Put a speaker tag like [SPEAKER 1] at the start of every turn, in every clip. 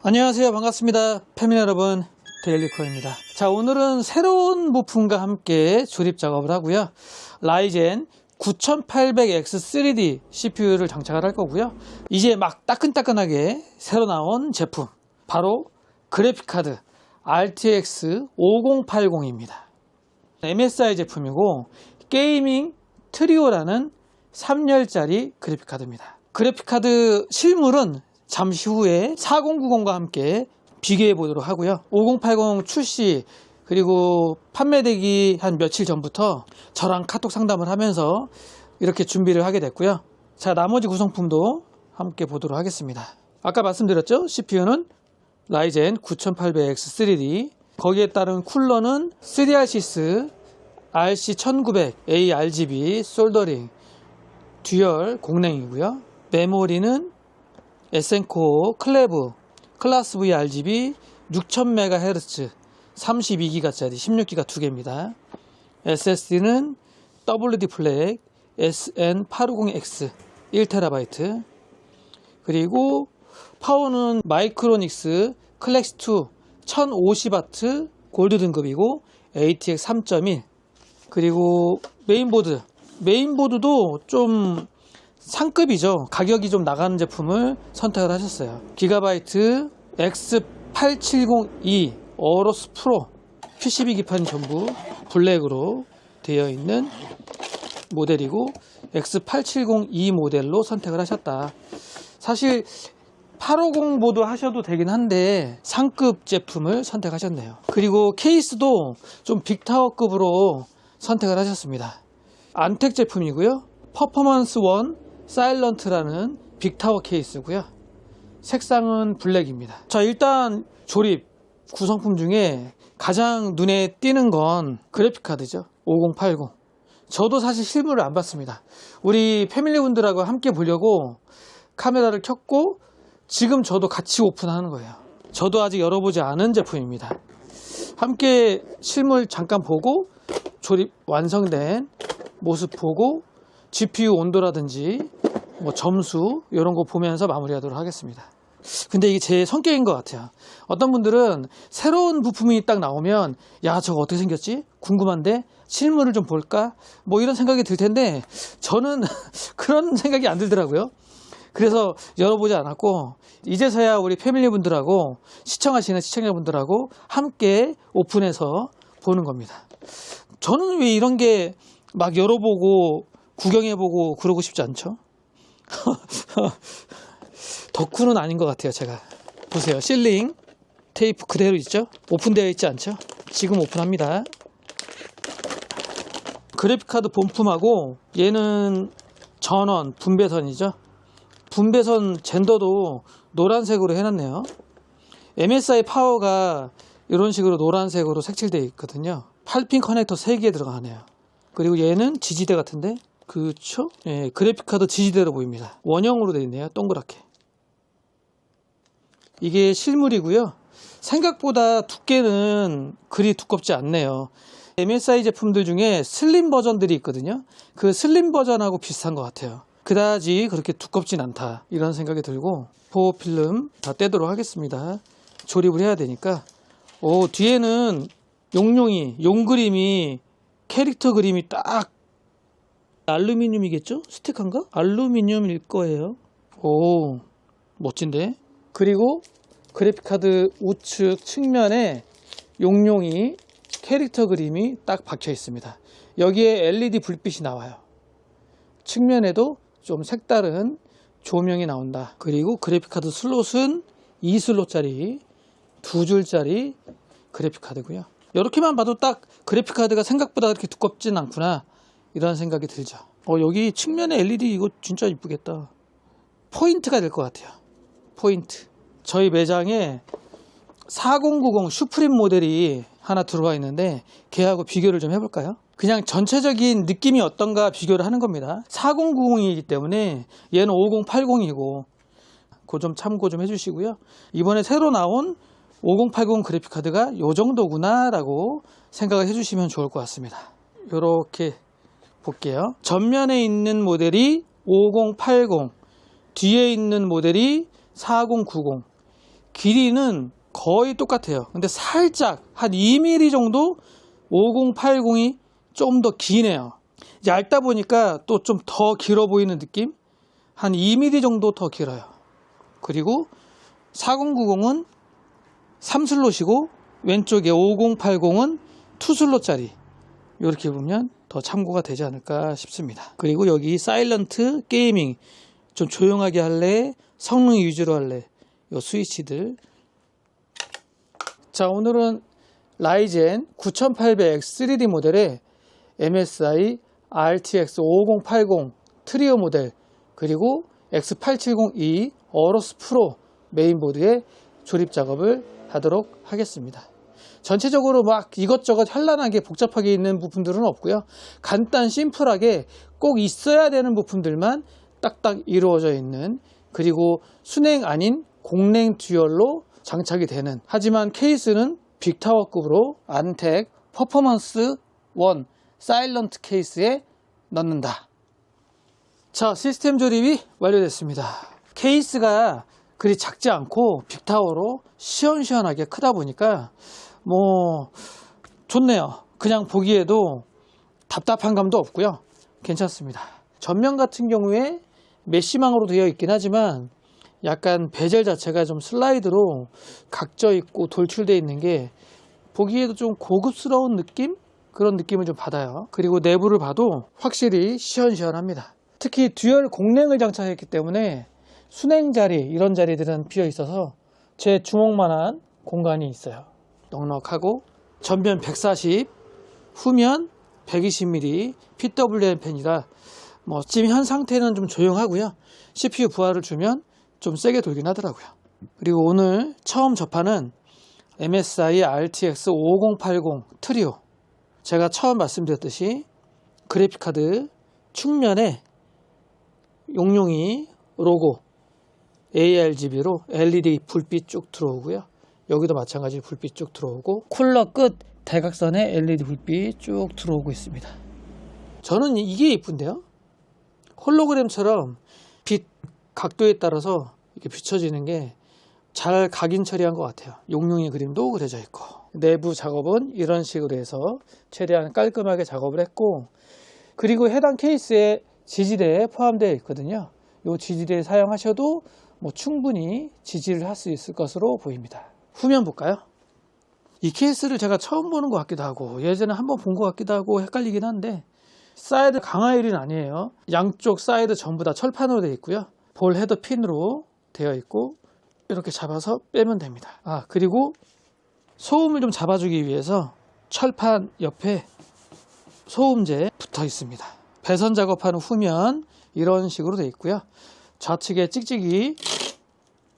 [SPEAKER 1] 안녕하세요. 반갑습니다. 패밀리 여러분, 데일리코어입니다. 자, 오늘은 새로운 부품과 함께 조립 작업을 하고요. 라이젠 9800X3D CPU를 장착을 할 거고요. 이제 막 따끈따끈하게 새로 나온 제품, 바로 그래픽카드 RTX 5080입니다. MSI 제품이고 게이밍 트리오라는 3열짜리 그래픽카드입니다. 그래픽카드 실물은 잠시 후에 4090과 함께 비교해 보도록 하고요. 5080 출시 그리고 판매되기 한 며칠 전부터 저랑 카톡 상담을 하면서 이렇게 준비를 하게 됐고요. 자, 나머지 구성품도 함께 보도록 하겠습니다. 아까 말씀드렸죠? CPU는 라이젠 9800X3D, 거기에 따른 쿨러는 3RCS RC1900A RGB 솔더링 듀얼 공랭이고요. 메모리는 에센코 클레브 클래스 V RGB 6000MHz 32GB짜리 16GB 2개입니다. SSD는 WD 플렉 SN850X 1TB, 그리고 파워는 마이크로닉스 클렉스2 1050W 골드 등급이고 ATX 3.1, 그리고 메인보드도 좀 상급이죠. 가격이 좀 나가는 제품을 선택을 하셨어요. 기가바이트 X8702 어로스 프로 PCB 기판이 전부 블랙으로 되어 있는 모델이고 X8702 모델로 선택을 하셨다. 사실 850 보드 하셔도 되긴 한데 상급 제품을 선택하셨네요. 그리고 케이스도 좀 빅타워급으로 선택을 하셨습니다. 안텍 제품이고요. 퍼포먼스 1 사일런트라는 빅타워 케이스고요. 색상은 블랙입니다. 자, 일단 조립 구성품 중에 가장 눈에 띄는 건 그래픽카드죠. 5080. 저도 사실 실물을 안 봤습니다. 우리 패밀리분들하고 함께 보려고 카메라를 켰고 지금 저도 같이 오픈하는 거예요. 저도 아직 열어보지 않은 제품입니다. 함께 실물 잠깐 보고 조립 완성된 모습 보고 GPU 온도라든지 뭐 점수 이런 거 보면서 마무리하도록 하겠습니다. 근데 이게 제 성격인 것 같아요. 어떤 분들은 새로운 부품이 딱 나오면 야, 저거 어떻게 생겼지? 궁금한데 실물을 좀 볼까? 뭐 이런 생각이 들 텐데 저는 그런 생각이 안 들더라고요. 그래서 열어보지 않았고 이제서야 우리 패밀리 분들하고 시청하시는 시청자분들하고 함께 오픈해서 보는 겁니다. 저는 왜 이런 게 막 열어보고 구경해보고 그러고 싶지 않죠? 덕후는 아닌 것 같아요. 제가 보세요. 실링 테이프 그대로 있죠? 오픈되어 있지 않죠? 지금 오픈합니다. 그래픽카드 본품하고 얘는 전원 분배선이죠. 분배선 젠더도 노란색으로 해놨네요. MSI 파워가 이런 식으로 노란색으로 색칠되어 있거든요. 8핀 커넥터 3개 들어가네요. 그리고 얘는 지지대 같은데, 그쵸? 예, 그래픽카드 지지대로 보입니다. 원형으로 되어 있네요. 동그랗게. 이게 실물이고요. 생각보다 두께는 그리 두껍지 않네요. MSI 제품들 중에 슬림 버전들이 있거든요. 그 슬림 버전하고 비슷한 것 같아요. 그다지 그렇게 두껍진 않다, 이런 생각이 들고 보호 필름 다 떼도록 하겠습니다. 조립을 해야 되니까. 뒤에는 용 그림이, 캐릭터 그림이 딱 알루미늄이겠죠? 스티커인가? 알루미늄일 거예요. 오, 멋진데? 그리고 그래픽카드 우측 측면에 용룡이 캐릭터 그림이 딱 박혀 있습니다. 여기에 LED 불빛이 나와요. 측면에도 좀 색다른 조명이 나온다. 그리고 그래픽카드 슬롯은 2슬롯짜리 2줄짜리 그래픽카드고요. 이렇게만 봐도 딱 그래픽카드가 생각보다 그렇게 두껍진 않구나, 이런 생각이 들죠. 여기 측면에 LED 이거 진짜 이쁘겠다. 포인트가 될 것 같아요. 포인트. 저희 매장에 4090 슈프림 모델이 하나 들어와 있는데 걔하고 비교를 좀 해볼까요? 그냥 전체적인 느낌이 어떤가 비교를 하는 겁니다. 4090이기 때문에 얘는 5080이고 그거 좀 참고 좀 해주시고요. 이번에 새로 나온 5080 그래픽카드가 요 정도구나 라고 생각을 해주시면 좋을 것 같습니다. 이렇게 볼게요. 전면에 있는 모델이 5080, 뒤에 있는 모델이 4090. 길이는 거의 똑같아요. 근데 살짝 한 2mm 정도 5080이 좀 더 기네요. 이제 얇다 보니까 또 좀 더 길어 보이는 느낌? 한 2mm 정도 더 길어요. 그리고 4090은 3슬롯이고 왼쪽에 5080은 2슬롯짜리. 이렇게 보면 더 참고가 되지 않을까 싶습니다. 그리고 여기 사일런트 게이밍, 좀 조용하게 할래, 성능 위주로 할래, 요 스위치들. 자, 오늘은 라이젠 9800X 3D 모델의 MSI RTX 5080 트리오 모델, 그리고 X870E 어로스 프로 메인보드의 조립 작업을 하도록 하겠습니다. 전체적으로 막 이것저것 현란하게 복잡하게 있는 부분들은 없고요. 간단 심플하게 꼭 있어야 되는 부품들만 딱딱 이루어져 있는, 그리고 순행 아닌 공랭 듀얼로 장착이 되는, 하지만 케이스는 빅타워급으로 안텍 퍼포먼스 1 사일런트 케이스에 넣는다. 자, 시스템 조립이 완료됐습니다. 케이스가 그리 작지 않고 빅타워로 시원시원하게 크다 보니까 뭐 좋네요. 그냥 보기에도 답답한 감도 없고요. 괜찮습니다. 전면 같은 경우에 메쉬망으로 되어 있긴 하지만 약간 베젤 자체가 좀 슬라이드로 각져 있고 돌출되어 있는 게 보기에도 좀 고급스러운 느낌? 그런 느낌을 좀 받아요. 그리고 내부를 봐도 확실히 시원시원합니다. 특히 듀얼 공랭을 장착했기 때문에 순행 자리, 이런 자리들은 비어 있어서 제 주먹만한 공간이 있어요. 넉넉하고 전면 140, 후면 120mm PWM 펜이라 뭐 지금 현 상태는 좀 조용하고요. CPU 부하를 주면 좀 세게 돌긴 하더라고요. 그리고 오늘 처음 접하는 MSI RTX 5080 트리오, 제가 처음 말씀드렸듯이 그래픽카드 측면에 용룡이 로고 ARGB로 LED 불빛 쭉 들어오고요. 여기도 마찬가지로 불빛 쭉 들어오고 쿨러 끝 대각선에 LED 불빛 쭉 들어오고 있습니다. 저는 이게 이쁜데요. 홀로그램처럼 빛 각도에 따라서 이렇게 비춰지는 게 잘 각인 처리한 것 같아요. 용룡이 그림도 그려져 있고, 내부 작업은 이런 식으로 해서 최대한 깔끔하게 작업을 했고, 그리고 해당 케이스에 지지대에 포함되어 있거든요. 이 지지대 사용하셔도 뭐 충분히 지지를 할 수 있을 것으로 보입니다. 후면 볼까요? 이 케이스를 제가 처음 보는 것 같기도 하고 예전에 한번 본 것 같기도 하고 헷갈리긴 한데, 사이드 강화일은 아니에요. 양쪽 사이드 전부 다 철판으로 되어 있고요. 볼 헤더 핀으로 되어 있고 이렇게 잡아서 빼면 됩니다. 그리고 소음을 좀 잡아주기 위해서 철판 옆에 소음제 붙어 있습니다. 배선 작업하는 후면 이런 식으로 되어 있고요. 좌측에 찍찍이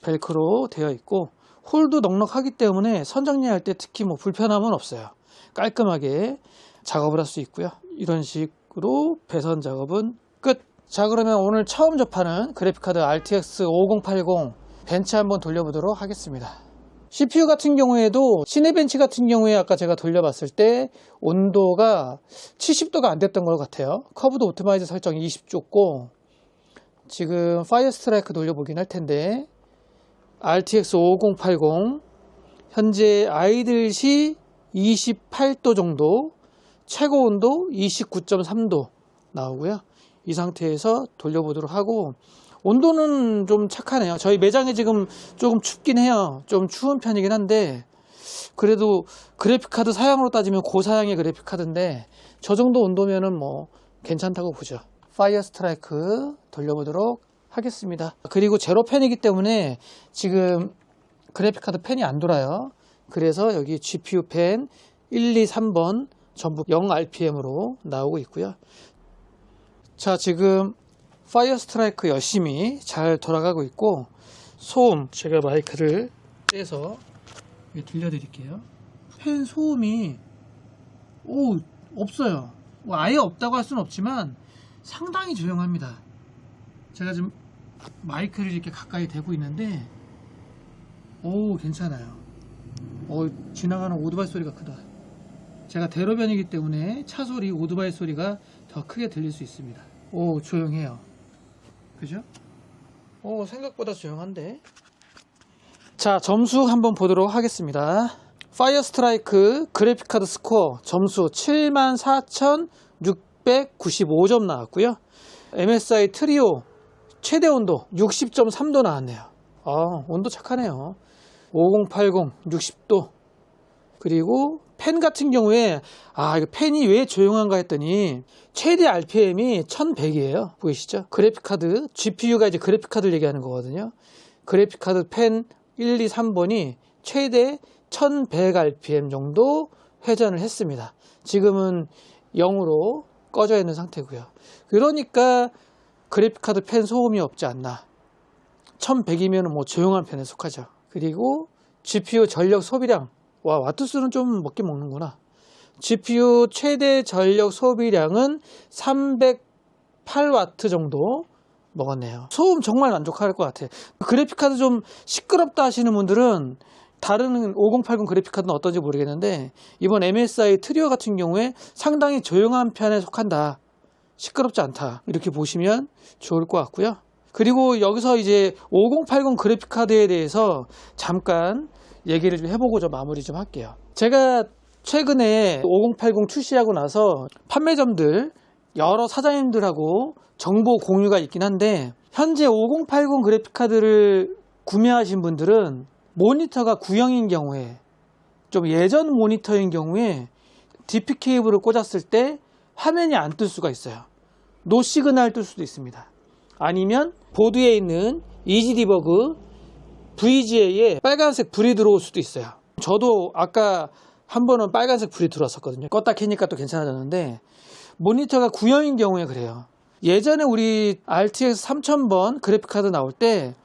[SPEAKER 1] 벨크로 되어 있고 홀도 넉넉하기 때문에 선정리할 때 특히 뭐 불편함은 없어요. 깔끔하게 작업을 할 수 있고요. 이런 식으로 배선 작업은 끝. 자, 그러면 오늘 처음 접하는 그래픽카드 RTX 5080 벤치 한번 돌려보도록 하겠습니다. CPU 같은 경우에도 시네벤치 같은 경우에 아까 제가 돌려봤을 때 온도가 70도가 안 됐던 것 같아요. 커브드 오토마이저 설정이 20줬고, 지금 파이어 스트라이크 돌려보긴 할 텐데 RTX 5080 현재 아이들 시 28도 정도, 최고 온도 29.3도 나오고요. 이 상태에서 돌려보도록 하고, 온도는 좀 착하네요. 저희 매장에 지금 조금 춥긴 해요. 좀 추운 편이긴 한데 그래도 그래픽카드 사양으로 따지면 고사양의 그래픽카드인데 저 정도 온도면은 뭐 괜찮다고 보죠. 파이어 스트라이크 돌려보도록 하겠습니다. 그리고 제로 팬이기 때문에 지금 그래픽카드 팬이 안 돌아요. 그래서 여기 GPU 팬 1, 2, 3번 전부 0rpm으로 나오고 있고요. 자, 지금 파이어 스트라이크 열심히 잘 돌아가고 있고, 소음 제가 마이크를 떼서 들려드릴게요. 팬 소음이 없어요. 아예 없다고 할 수는 없지만 상당히 조용합니다. 제가 지금 마이크를 이렇게 가까이 대고 있는데 괜찮아요. 지나가는 오토바이 소리가 크다. 제가 대로변이기 때문에 차 소리, 오토바이 소리가 더 크게 들릴 수 있습니다. 조용해요. 그죠? 생각보다 조용한데. 자, 점수 한번 보도록 하겠습니다. 파이어 스트라이크 그래픽카드 스코어 점수 74,695점 나왔고요. MSI 트리오 최대 온도 60.3도 나왔네요. 온도 착하네요. 5080 60도. 그리고 펜 같은 경우에 이거 펜이 왜 조용한가 했더니 최대 RPM이 1100이에요. 보이시죠? 그래픽카드 GPU가 이제 그래픽카드를 얘기하는 거거든요. 그래픽카드 펜 1, 2, 3번이 최대 1100 RPM 정도 회전을 했습니다. 지금은 0으로 꺼져 있는 상태고요. 그러니까 그래픽카드 펜 소음이 없지 않나. 1100이면 뭐 조용한 편에 속하죠. 그리고 GPU 전력 소비량. 와트수는 좀 먹긴 먹는구나. GPU 최대 전력 소비량은 308와트 정도 먹었네요. 소음 정말 만족할 것 같아요. 그래픽카드 좀 시끄럽다 하시는 분들은 다른 5080 그래픽카드는 어떤지 모르겠는데 이번 MSI 트리오 같은 경우에 상당히 조용한 편에 속한다. 시끄럽지 않다. 이렇게 보시면 좋을 것 같고요. 그리고 여기서 이제 5080 그래픽카드에 대해서 잠깐 얘기를 좀 해보고 좀 마무리 좀 할게요. 제가 최근에 5080 출시하고 나서 판매점들 여러 사장님들하고 정보 공유가 있긴 한데 현재 5080 그래픽카드를 구매하신 분들은 모니터가 구형인 경우에 좀 예전 모니터인 경우에 DP 케이블을 꽂았을 때 화면이 안 뜰 수가 있어요. 노 시그널 뜰 수도 있습니다. 아니면 보드에 있는 이지 디버그 VGA에 빨간색 불이 들어올 수도 있어요. 저도 아까 한 번은 빨간색 불이 들어왔었거든요. 껐다 켜니까 또 괜찮아졌는데 모니터가 구형인 경우에 그래요. 예전에 우리 RTX 3000번 그래픽카드 나올 때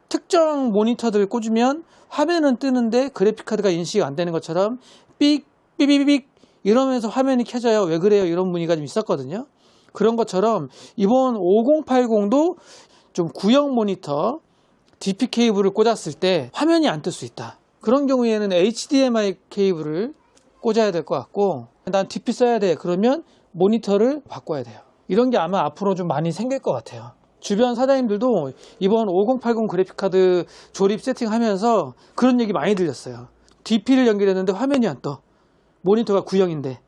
[SPEAKER 1] 특정 모니터들 꽂으면 화면은 뜨는데 그래픽카드가 인식이 안 되는 것처럼 삑 삐비비빅 이러면서 화면이 켜져요. 왜 그래요? 이런 문의가 좀 있었거든요. 그런 것처럼 이번 5080도 좀 구형 모니터 DP 케이블을 꽂았을 때 화면이 안 뜰 수 있다. 그런 경우에는 HDMI 케이블을 꽂아야 될 것 같고 난 DP 써야 돼. 그러면 모니터를 바꿔야 돼요. 이런 게 아마 앞으로 좀 많이 생길 것 같아요. 주변 사장님들도 이번 5080 그래픽카드 조립 세팅하면서 그런 얘기 많이 들렸어요. DP를 연결했는데 화면이 안 떠. 모니터가 구형인데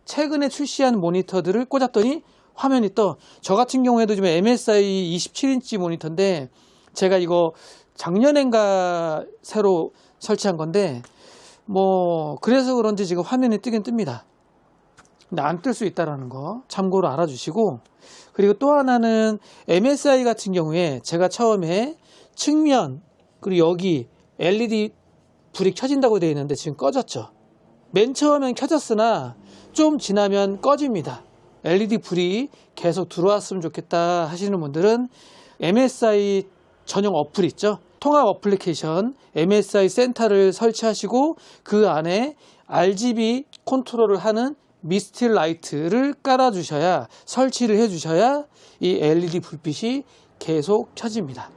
[SPEAKER 1] 최근에 출시한 모니터들을 꽂았더니 화면이 떠. 저 같은 경우에도 지금 MSI 27인치 모니터인데 제가 이거 작년엔가 새로 설치한 건데 뭐 그래서 그런지 지금 화면이 뜨긴 뜹니다. 근데 안 뜰 수 있다는 거 참고로 알아주시고, 그리고 또 하나는 MSI 같은 경우에 제가 처음에 측면 그리고 여기 LED 불이 켜진다고 되어 있는데 지금 꺼졌죠. 맨 처음엔 켜졌으나 좀 지나면 꺼집니다. LED 불이 계속 들어왔으면 좋겠다 하시는 분들은 MSI 전용 어플 있죠. 통합 어플리케이션 MSI 센터를 설치하시고 그 안에 RGB 컨트롤을 하는 미스틸 라이트를 깔아주셔야, 설치를 해주셔야 이 LED 불빛이 계속 켜집니다.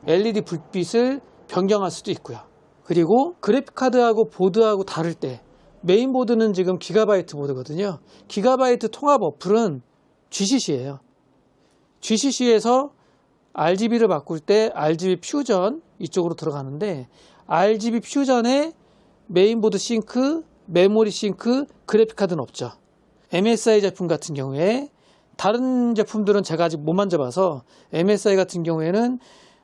[SPEAKER 1] LED 불빛을 변경할 수도 있고요. 그리고 그래픽카드하고 보드하고 다를 때 메인보드는 지금 기가바이트 보드거든요. 기가바이트 통합 어플은 GCC예요. GCC에서 RGB를 바꿀 때 RGB 퓨전 이쪽으로 들어가는데 RGB 퓨전에 메인보드 싱크, 메모리 싱크, 그래픽카드는 없죠. MSI 제품 같은 경우에, 다른 제품들은 제가 아직 못 만져봐서 MSI 같은 경우에는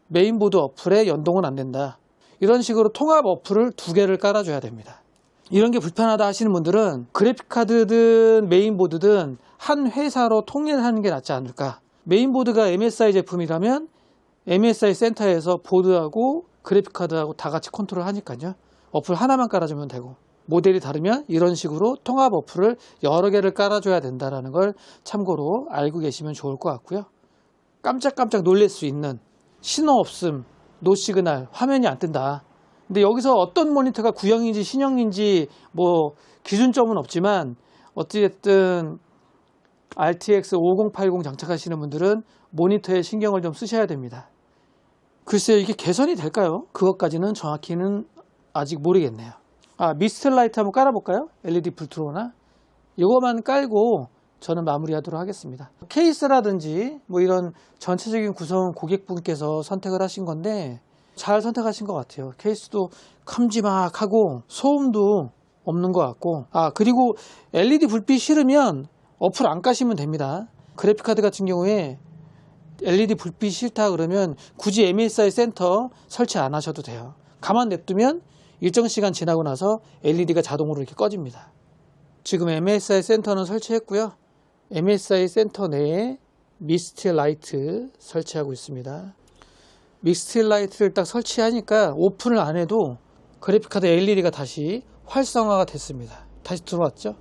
[SPEAKER 1] 메인보드 어플에 연동은 안 된다. 이런 식으로 통합 어플을 2개를 깔아줘야 됩니다. 이런 게 불편하다 하시는 분들은 그래픽카드든 메인보드든 한 회사로 통일하는 게 낫지 않을까. 메인보드가 MSI 제품이라면 MSI 센터에서 보드하고 그래픽카드하고 다 같이 컨트롤 하니까요. 어플 하나만 깔아주면 되고, 모델이 다르면 이런 식으로 통합 어플을 여러 개를 깔아줘야 된다는 걸 참고로 알고 계시면 좋을 것 같고요. 깜짝깜짝 놀랄 수 있는 신호 없음, 노 시그널, 화면이 안 뜬다. 근데 여기서 어떤 모니터가 구형인지 신형인지 뭐 기준점은 없지만 어찌됐든 RTX 5080 장착하시는 분들은 모니터에 신경을 좀 쓰셔야 됩니다. 글쎄요, 이게 개선이 될까요? 그것까지는 정확히는 아직 모르겠네요. 미스트 라이트 한번 깔아볼까요? LED 불 들어오나? 이거만 깔고 저는 마무리하도록 하겠습니다. 케이스라든지 뭐 이런 전체적인 구성은 고객분께서 선택을 하신 건데 잘 선택하신 것 같아요. 케이스도 큼지막하고 소음도 없는 것 같고, 그리고 LED 불빛 싫으면 어플 안 까시면 됩니다. 그래픽카드 같은 경우에 LED 불빛 싫다 그러면 굳이 MSI 센터 설치 안 하셔도 돼요. 가만 냅두면 일정 시간 지나고 나서 LED가 자동으로 이렇게 꺼집니다. 지금 MSI 센터는 설치했고요. MSI 센터 내에 미스트 라이트 설치하고 있습니다. 미스트 라이트를 딱 설치하니까 오픈을 안 해도 그래픽카드 LED가 다시 활성화가 됐습니다. 다시 들어왔죠.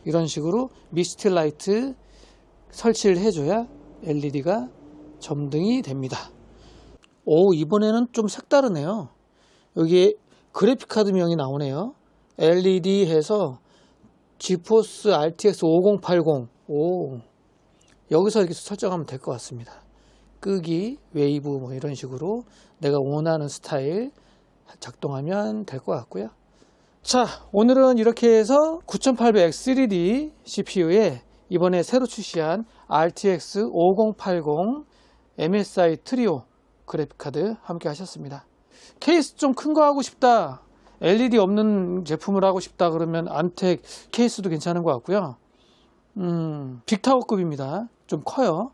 [SPEAKER 1] 이런 식으로 미스트 라이트 설치를 해줘야 LED가 점등이 됩니다. 이번에는 좀 색다르네요. 여기에 그래픽카드명이 나오네요. LED 해서 지포스 RTX 5080. 여기서 이렇게 설정하면 될 것 같습니다. 끄기, 웨이브 뭐 이런 식으로 내가 원하는 스타일 작동하면 될 것 같고요. 자, 오늘은 이렇게 해서 9800X3D CPU에 이번에 새로 출시한 RTX 5080 MSI 트리오 그래픽카드 함께 하셨습니다. 케이스 좀 큰 거 하고 싶다, LED 없는 제품을 하고 싶다 그러면 안텍 케이스도 괜찮은 것 같고요. 빅타워급입니다. 좀 커요.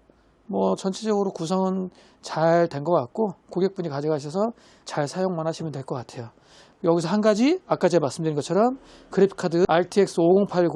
[SPEAKER 1] 뭐 전체적으로 구성은 잘 된 것 같고 고객분이 가져가셔서 잘 사용만 하시면 될 것 같아요. 여기서 한 가지, 아까 제가 말씀드린 것처럼 그래픽카드 RTX 5080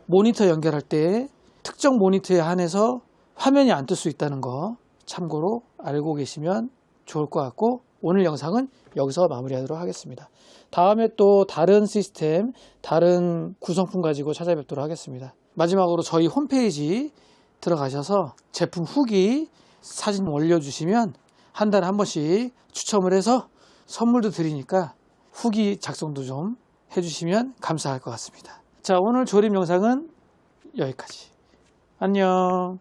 [SPEAKER 1] 모니터 연결할 때 특정 모니터에 한해서 화면이 안 뜰 수 있다는 거 참고로 알고 계시면 좋을 것 같고, 오늘 영상은 여기서 마무리하도록 하겠습니다. 다음에 또 다른 시스템, 다른 구성품 가지고 찾아뵙도록 하겠습니다. 마지막으로 저희 홈페이지 들어가셔서 제품 후기 사진 올려주시면 한 달에 한 번씩 추첨을 해서 선물도 드리니까 후기 작성도 좀 해주시면 감사할 것 같습니다. 자, 오늘 조립 영상은 여기까지. 안녕.